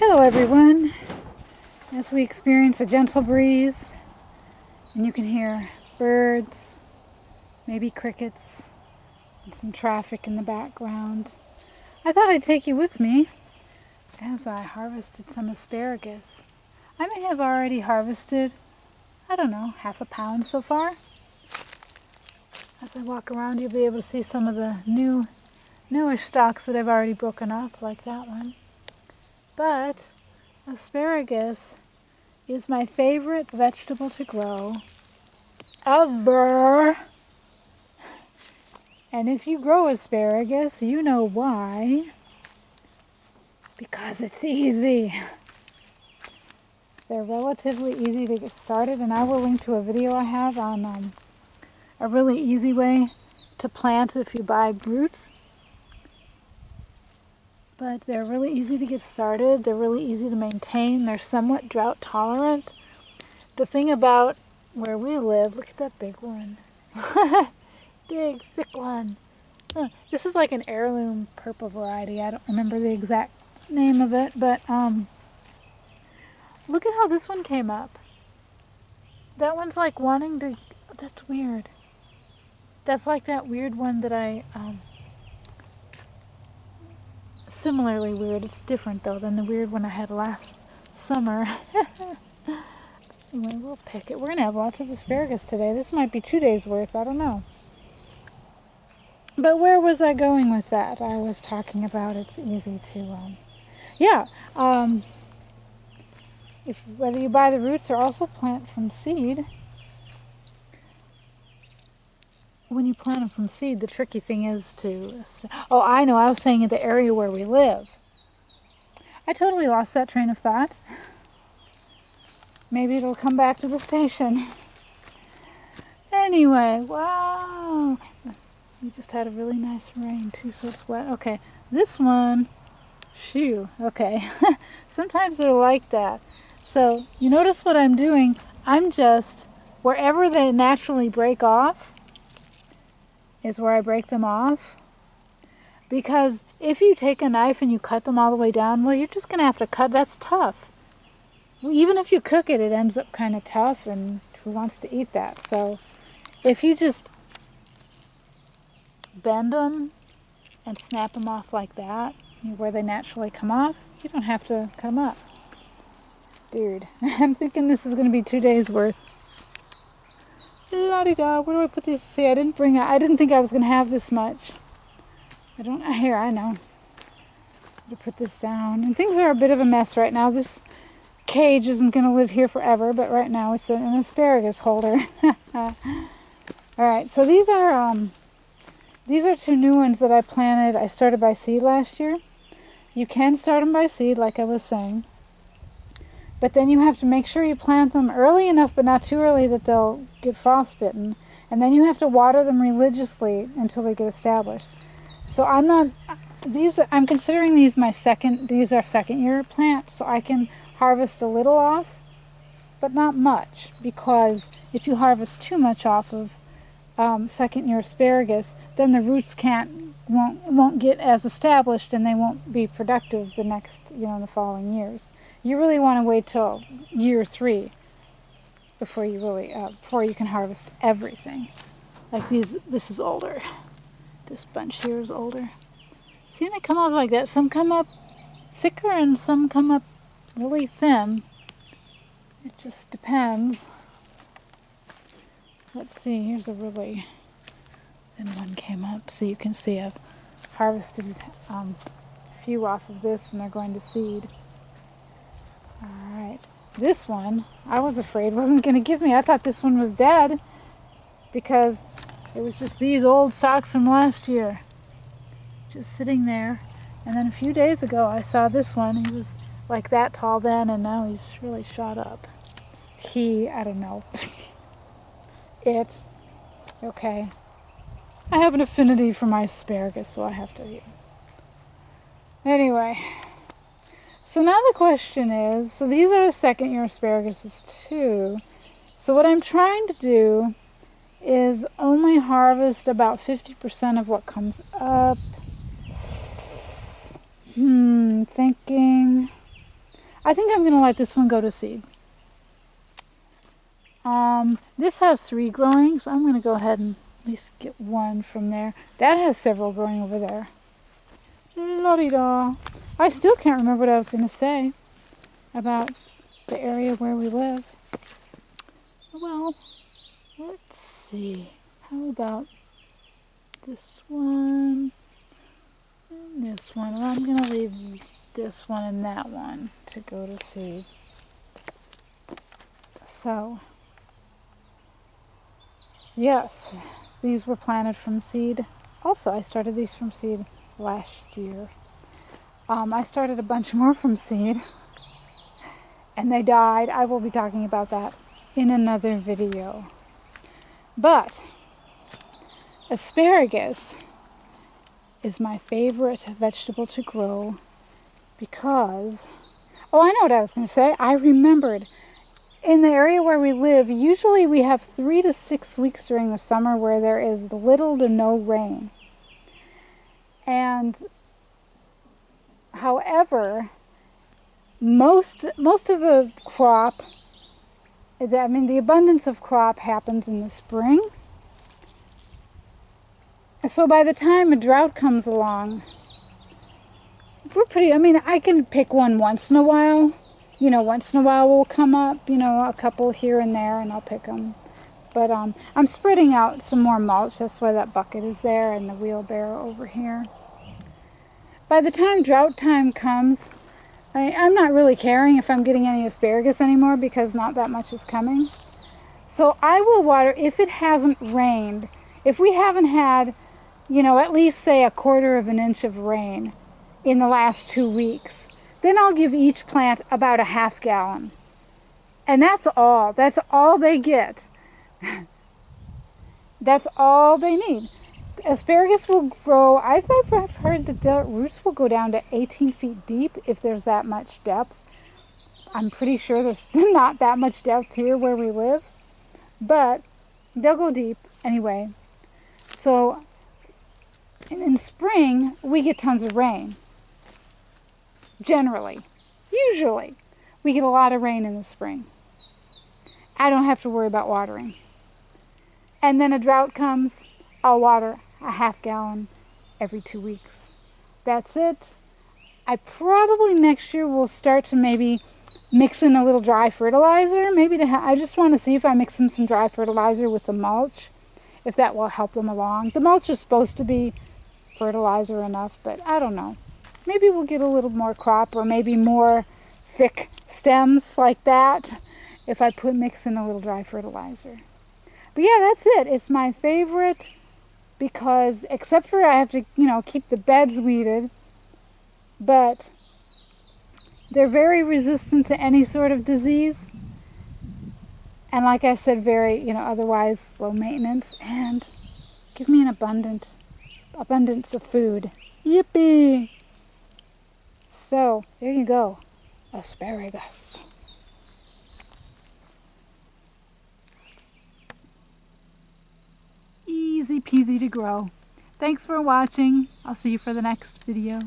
Hello everyone. As we experience a gentle breeze and you can hear birds, maybe crickets, and some traffic in the background, I thought I'd take you with me as I harvested some asparagus. I may have already harvested, I don't know, half a pound so far. As I walk around, you'll be able to see some of the newish stalks that I've already broken off, like that one. But asparagus is my favorite vegetable to grow ever. And if you grow asparagus, you know why. Because it's easy. They're relatively easy to get started, and I will link to a video I have on a really easy way to plant if you buy roots. But they're really easy to get started. They're really easy to maintain. They're somewhat drought tolerant. The thing about where we live, look at that big one. Big, thick one. This is like an heirloom purple variety. I don't remember the exact name of it, but look at how this one came up. That one's like wanting to, that's weird. That's like that weird one that I, similarly weird. It's different though than the weird one I had last summer. Anyway, we'll pick it. We're going to have lots of asparagus today. This might be 2 days worth. I don't know. But where was I going with that? I was talking about it's easy to, if whether you buy the roots or also plant from seed. When you plant them from seed, the tricky thing is to... Oh, I know. I was saying in the area where we live. I totally lost that train of thought. Maybe it'll come back to the station. Anyway, wow. We just had a really nice rain too, so it's wet. Okay, this one, shoo, okay. Sometimes they're like that. So you notice what I'm doing. I'm just, wherever they naturally break off, is where I break them off. Because if you take a knife and you cut them all the way down, well, you're just going to have to cut. That's tough. Even if you cook it, it ends up kind of tough, and who wants to eat that? So if you just bend them and snap them off like that, where they naturally come off, you don't have to cut them up. Dude, I'm thinking this is going to be 2 days worth. La-di-da, where do I put these? See, I didn't think I was going to have this much. Here, I know. To put this down. And things are a bit of a mess right now. This cage isn't going to live here forever, but right now it's an asparagus holder. Alright, so these are 2 new ones that I planted. I started by seed last year. You can start them by seed, like I was saying. But then you have to make sure you plant them early enough, but not too early that they'll get frostbitten. And then you have to water them religiously until they get established. So I'm considering these are second year plants, so I can harvest a little off, but not much, because if you harvest too much off of second year asparagus, then the roots won't get as established, and they won't be productive the next, in the following years. You really want to wait till year 3 before you can harvest everything. Like this is older. This bunch here is older. See, they come up like that. Some come up thicker and some come up really thin. It just depends. Let's see, here's a really thin one came up. So you can see I've harvested a few off of this, and they're going to seed. Alright, this one, I was afraid wasn't going to give me. I thought this one was dead because it was just these old stalks from last year just sitting there. And then a few days ago I saw this one. He was like that tall then, and now he's really shot up. I don't know. Okay. I have an affinity for my asparagus, so I have to. Anyway. So now the question is, so these are the second year asparaguses too. So what I'm trying to do is only harvest about 50% of what comes up. Thinking. I think I'm going to let this one go to seed. This has 3 growing, so I'm going to go ahead and at least get 1 from there. That has several growing over there. La-di-da. I still can't remember what I was going to say about the area where we live. Well, let's see. How about this one and this one? Well, I'm going to leave this one and that one to go to seed. So, yes, these were planted from seed. Also, I started these from seed last year. I started a bunch more from seed, and they died. I will be talking about that in another video. But asparagus is my favorite vegetable to grow because, oh, I know what I was going to say. I remembered. In the area where we live, usually we have 3 to 6 weeks during the summer where there is little to no rain. And however, most of the crop, I mean, the abundance of crop happens in the spring. So by the time a drought comes along, I mean, I can pick one once in a while. You know, once in a while will come up, you know, a couple here and there, and I'll pick them. But I'm spreading out some more mulch. That's why that bucket is there and the wheelbarrow over here. By the time drought time comes, I'm not really caring if I'm getting any asparagus anymore because not that much is coming. So I will water if it hasn't rained. If we haven't had, you know, at least say 1/4 of an inch of rain in the last 2 weeks, then I'll give each plant about a 1/2 gallon. And that's all. That's all they get. That's all they need. Asparagus will grow, I've heard that the roots will go down to 18 feet deep if there's that much depth. I'm pretty sure there's not that much depth here where we live. But they'll go deep anyway. So in spring, we get tons of rain. Generally. Usually. We get a lot of rain in the spring. I don't have to worry about watering. And then a drought comes, I'll water a 1/2 gallon every 2 weeks. That's it. I probably next year will start to maybe mix in a little dry fertilizer. Maybe I just want to see if I mix in some dry fertilizer with the mulch, if that will help them along. The mulch is supposed to be fertilizer enough, but I don't know. Maybe we'll get a little more crop or maybe more thick stems like that if I mix in a little dry fertilizer. But yeah, that's it. It's my favorite because except for I have to, you know, keep the beds weeded, but they're very resistant to any sort of disease. And like I said, very, you know, otherwise low maintenance and give me an abundance of food. Yippee! So, there you go. Asparagus. Easy peasy to grow. Thanks for watching. I'll see you for the next video.